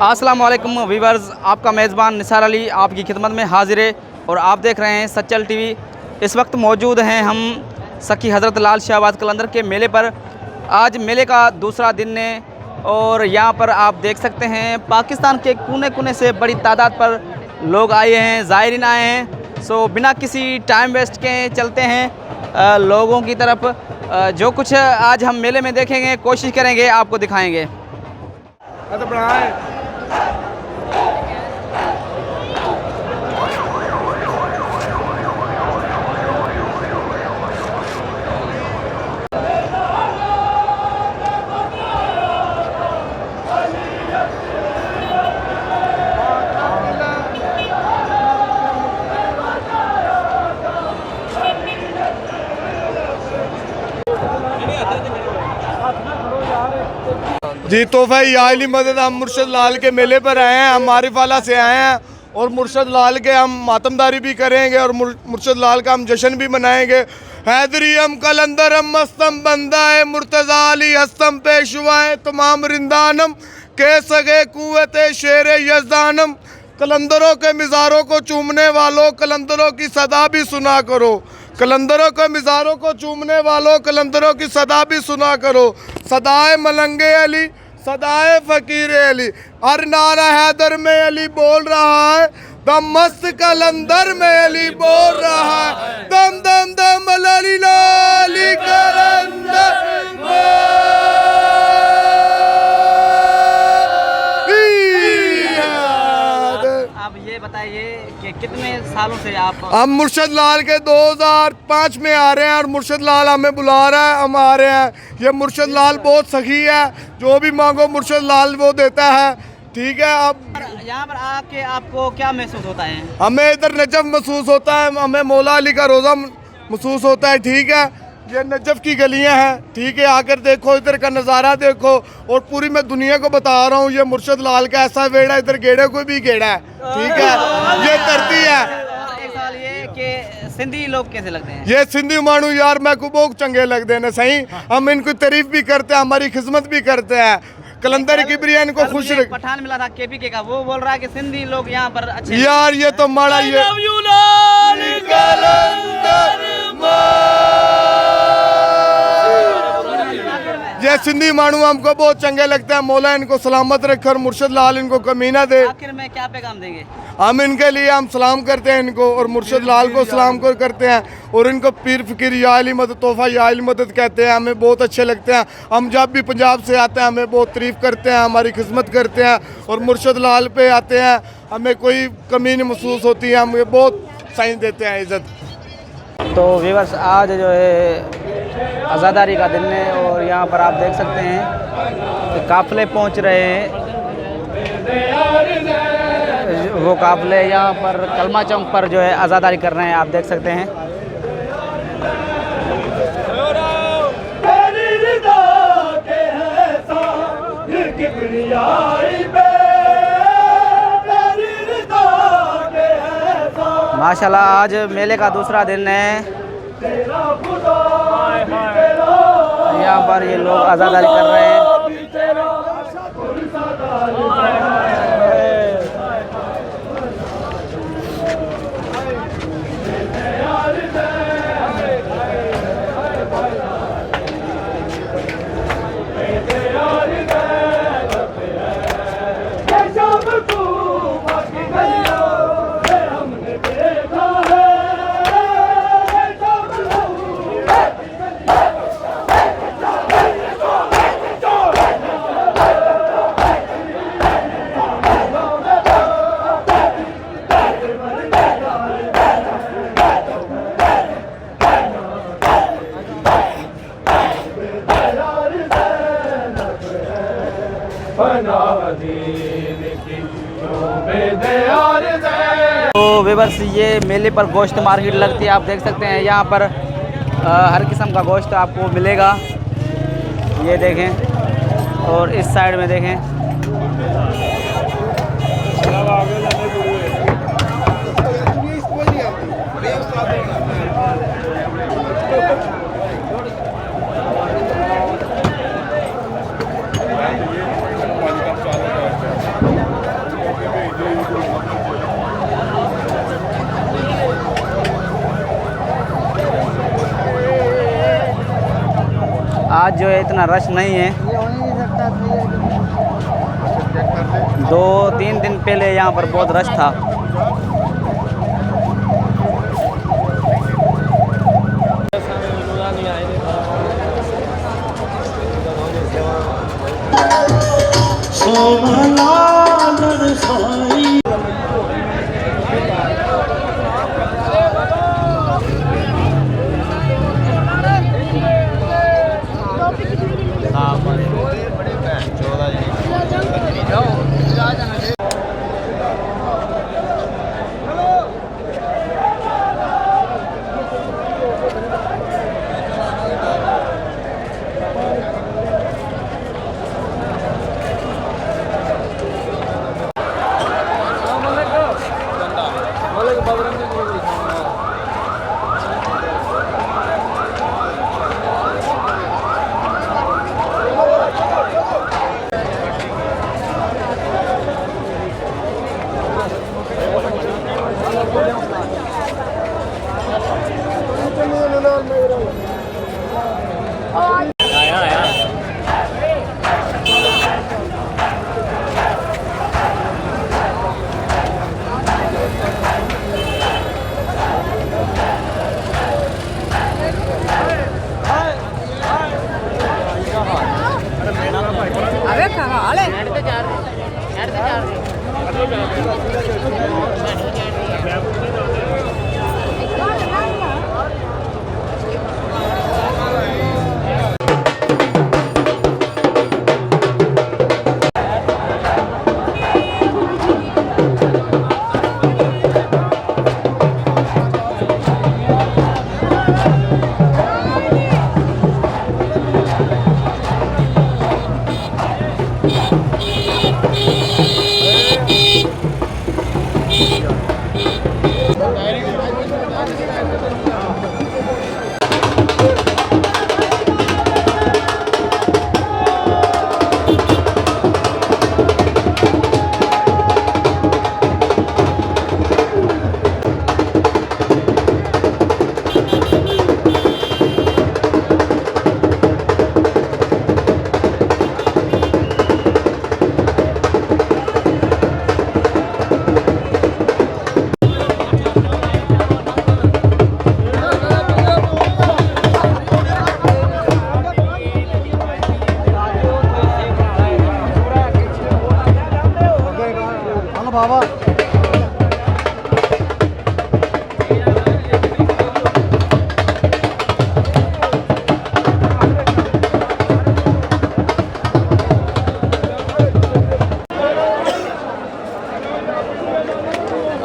अस्सलाम वालेकुम वीवर्स, आपका मेज़बान निसार अली आपकी खिदमत में हाजिर है और आप देख रहे हैं सच्चल टीवी। इस वक्त मौजूद हैं हम सखी हज़रत लाल शाहबाद कलंदर के मेले पर। आज मेले का दूसरा दिन है और यहाँ पर आप देख सकते हैं पाकिस्तान के कोने कोने से बड़ी तादाद पर लोग आए हैं, ज़ायरीन आए हैं। सो बिना किसी टाइम वेस्ट के चलते हैं लोगों की तरफ। जो कुछ आज हम मेले में देखेंगे, कोशिश करेंगे आपको दिखाएंगे। जी तोहफा याली मदद, हम मुर्शद लाल के मेले पर आए हैं। हम मारिफाला से आए हैं और मुर्शद लाल के हम मातमदारी भी करेंगे और मुर्शद लाल का हम जश्न भी मनाएंगे। हैदरी हम कलंदर हम मस्तम बंदा है मुर्तज़ा अली हस्तम पेशवाए तमाम रिंदानम के सगे कुव्वत शेर यज़दानम। कलंदरों के मिज़ारों को चूमने वालों कलंदरों की सदा भी सुना करो। कलंदरों के मिज़ारों को चूमने वालों कलंदरों की सदा भी सुना करो। सदाए मलंगे अली सदाए फ़कीर अली, हर नारा हैदर में अली बोल रहा है, दम मस्त कलंदर में अली बोल रहा है, दम दम दम अली लाली कलंदर। आप ये बताइए कि कितने सालों से आप हम मुर्शद लाल के 2005 में आ रहे हैं और मुर्शद लाल हमें बुला रहा है, हम आ रहे हैं। ये मुर्शद लाल बहुत सखी है, जो भी मांगो मुर्शद लाल वो देता है। ठीक है, अब यहाँ पर आके आपको क्या महसूस होता है? हमें इधर नजफ महसूस होता है, हमें मौला अली का रोज़ा महसूस होता है। ठीक है, ये नजफ की गलियां हैं। ठीक है, आकर देखो, इधर का नज़ारा देखो और पूरी मैं दुनिया को बता रहा हूँ ये मुर्शद लाल का ऐसा वेड़ा, इधर गेड़े कोई भी गेड़ा है। ठीक है, ये धरती है। एक सवाल ये कि सिंधी लोग कैसे लगते हैं? ये सिंधी मानू यार मैं को बहुत चंगे लगते हैं सही। हम इनको तारीफ भी करते हैं, हमारी खिदमत भी करते हैं। कलंदर किबरिया इनको खुश रख। पठान मिला था केपीके का, वो बोल रहा है कि सिंधी लोग यहाँ पर अच्छे यार ये तो माड़ा ये सिंधी मानू हमको बहुत चंगे लगते हैं। मौला इनको सलामत रखे और मुर्शद लाल इनको कमीना दे। आखिर में क्या पैगाम देंगे? हम इनके लिए हम सलाम करते हैं इनको और मुर्शद लाल को सलाम को करते हैं और इनको पीर फ़कीर या अली मदद तोहफा या अली मदद कहते हैं। हमें बहुत अच्छे लगते हैं। हम जब भी पंजाब से आते हैं हमें बहुत तारीफ़ करते हैं, हमारी खिदमत करते हैं और मुर्शद लाल पे आते हैं हमें कोई कमी नहीं महसूस होती है। हमें बहुत साइन देते हैं, इज़्ज़त। तो व्यूअर्स, आज जो है आज़ादारी का दिन है और यहाँ पर आप देख सकते हैं कि काफ़िले पहुँच रहे हैं। वो काफ़िले यहाँ पर कलमा चौक पर जो है आज़ादारी कर रहे हैं, आप देख सकते हैं। माशाल्लाह आज मेले का दूसरा दिन है। यहाँ पर ये लोग आज़ादारी कर रहे हैं। तो व्यूअर्स, ये मेले पर गोश्त मार्केट लगती है, आप देख सकते हैं। यहाँ पर हर किस्म का गोश्त आपको मिलेगा, ये देखें। और इस साइड में देखें, आज जो है इतना रश नहीं है। 2-3 दिन पहले यहाँ पर बहुत रश था।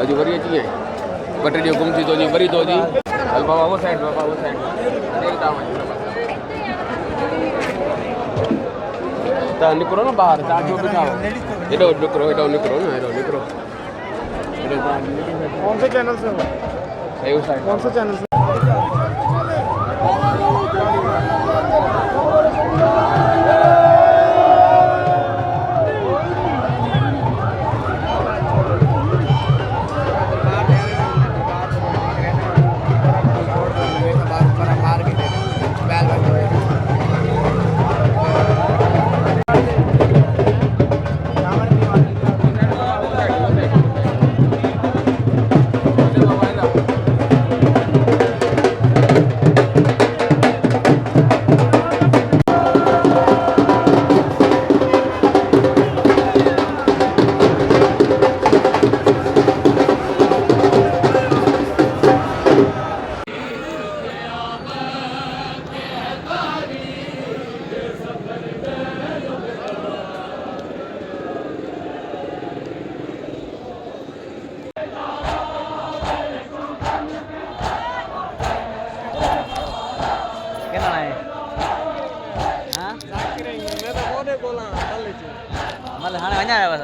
हजू वरी अची है ॿ टे ॾींहं गुम थी थो वञे वरी थो अची हल बाबा वो साइड त निकिरो न ॿाहिरि तव्हां जो बीठा हेॾो निकिरो न हेॾो निकिरो कौन से चैनल से हो? कौन से चैनल से? मतलब हाँ वहीं आया बस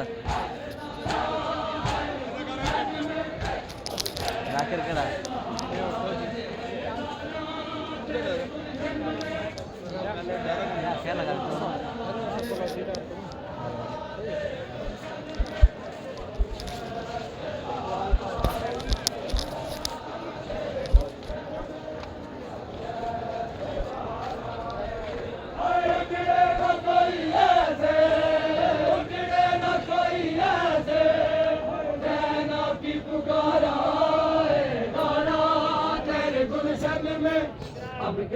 जाकिर के ना क्या लगा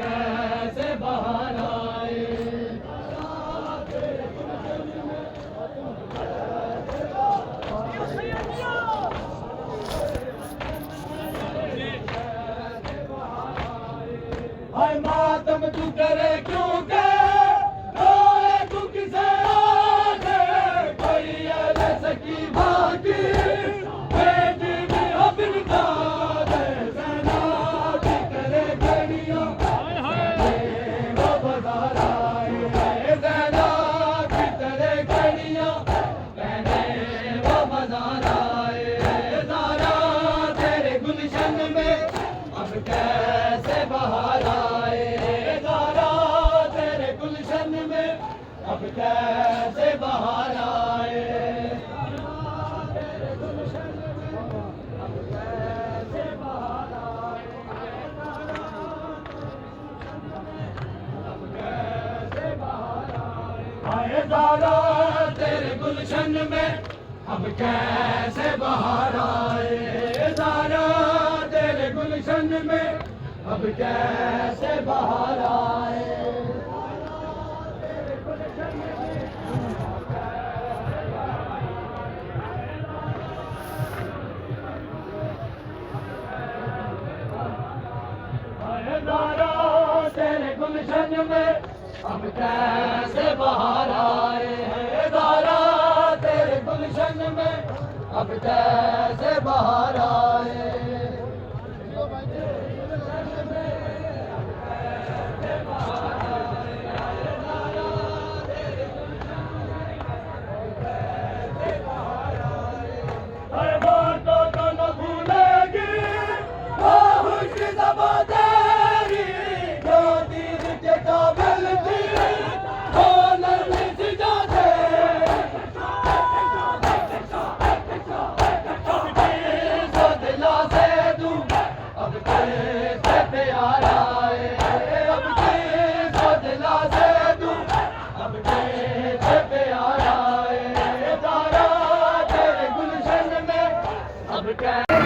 कैसे बाहर आए। हाय मातम तू करे क्यों के रोए तू किसे आगे कोई अले सकी भागी बेटी भी अबिन का दे सेना की करे गड़ियों वो बाजार आए सेना की करे गड़ियों कहने वो बाजार आए सारा तेरे गुलशन में अब कैसे बाहर आए सारा तेरे गुलशन में अब कैसे बाहर आए। आए सारा तेरे गुलशन में अब कैसे बाहर आए सारा तेरे गुलशन में अब कैसे बाहर आए। आए सारा तेरे गुलशन में अब कैसे बाहर आए हैं सारा तेरे गुलशन में अब कैसे बाहर आए।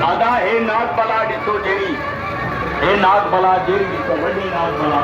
आदा हे नाग बला ॾिसो जहिड़ी हे नाग बला जहिड़ी ॾिसो वॾी नाग बला